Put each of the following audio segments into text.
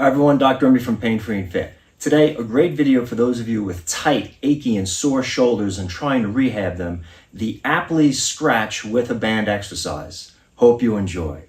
Hi everyone, Dr. Emmy from Pain Free and Fit. Today, a great video for those of you with tight, achy, and sore shoulders and trying to rehab them, the Apley scratch with a band exercise. Hope you enjoy.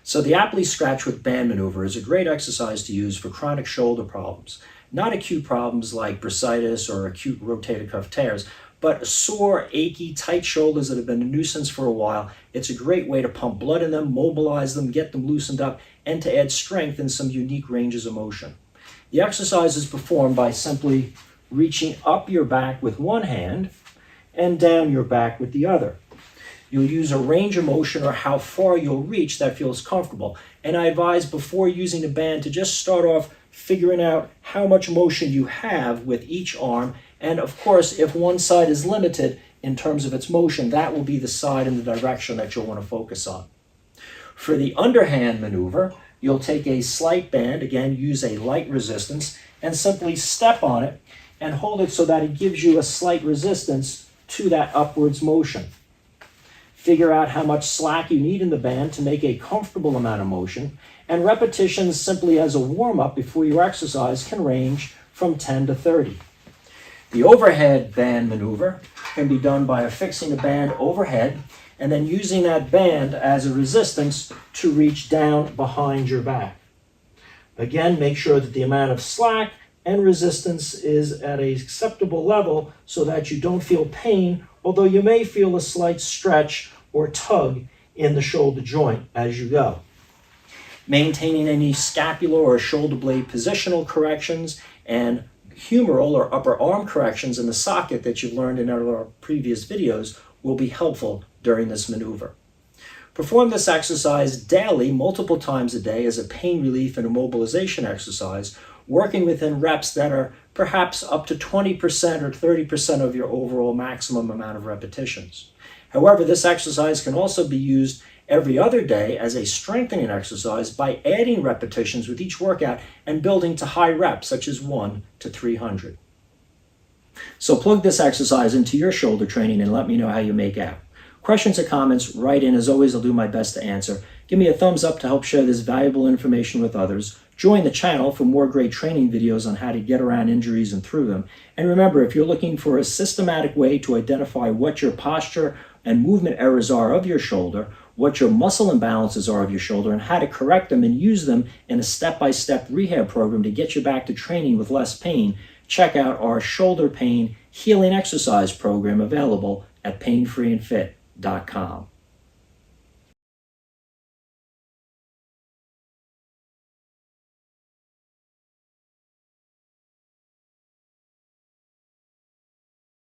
So the Apley scratch with band maneuver is a great exercise to use for chronic shoulder problems. Not acute problems like bursitis or acute rotator cuff tears, but sore, achy, tight shoulders that have been a nuisance for a while. It's a great way to pump blood in them, mobilize them, get them loosened up, and to add strength in some unique ranges of motion. The exercise is performed by simply reaching up your back with one hand and down your back with the other. You'll use a range of motion or how far you'll reach that feels comfortable. And I advise before using the band to just start off figuring out how much motion you have with each arm. And of course, if one side is limited in terms of its motion, that will be the side and the direction that you'll want to focus on. For the underhand maneuver, you'll take a slight band, again, use a light resistance, and simply step on it and hold it so that it gives you a slight resistance to that upwards motion. Figure out how much slack you need in the band to make a comfortable amount of motion, and repetitions simply as a warm-up before your exercise can range from 10 to 30. The overhead band maneuver can be done by affixing a band overhead and then using that band as a resistance to reach down behind your back. Again, make sure that the amount of slack and resistance is at an acceptable level so that you don't feel pain, although you may feel a slight stretch or tug in the shoulder joint as you go. Maintaining any scapular or shoulder blade positional corrections and humeral or upper arm corrections in the socket that you've learned in our previous videos will be helpful during this maneuver. Perform this exercise daily, multiple times a day as a pain relief and immobilization exercise, working within reps that are perhaps up to 20% or 30% of your overall maximum amount of repetitions. However, this exercise can also be used every other day as a strengthening exercise by adding repetitions with each workout and building to high reps, such as 1 to 300. So plug this exercise into your shoulder training and let me know how you make out. Questions or comments, write in. As always, I'll do my best to answer. Give me a thumbs up to help share this valuable information with others. Join the channel for more great training videos on how to get around injuries and through them. And remember, if you're looking for a systematic way to identify what your posture and movement errors are of your shoulder, what your muscle imbalances are of your shoulder, and how to correct them and use them in a step-by-step rehab program to get you back to training with less pain, check out our shoulder pain healing exercise program available at painfreeandfit.com.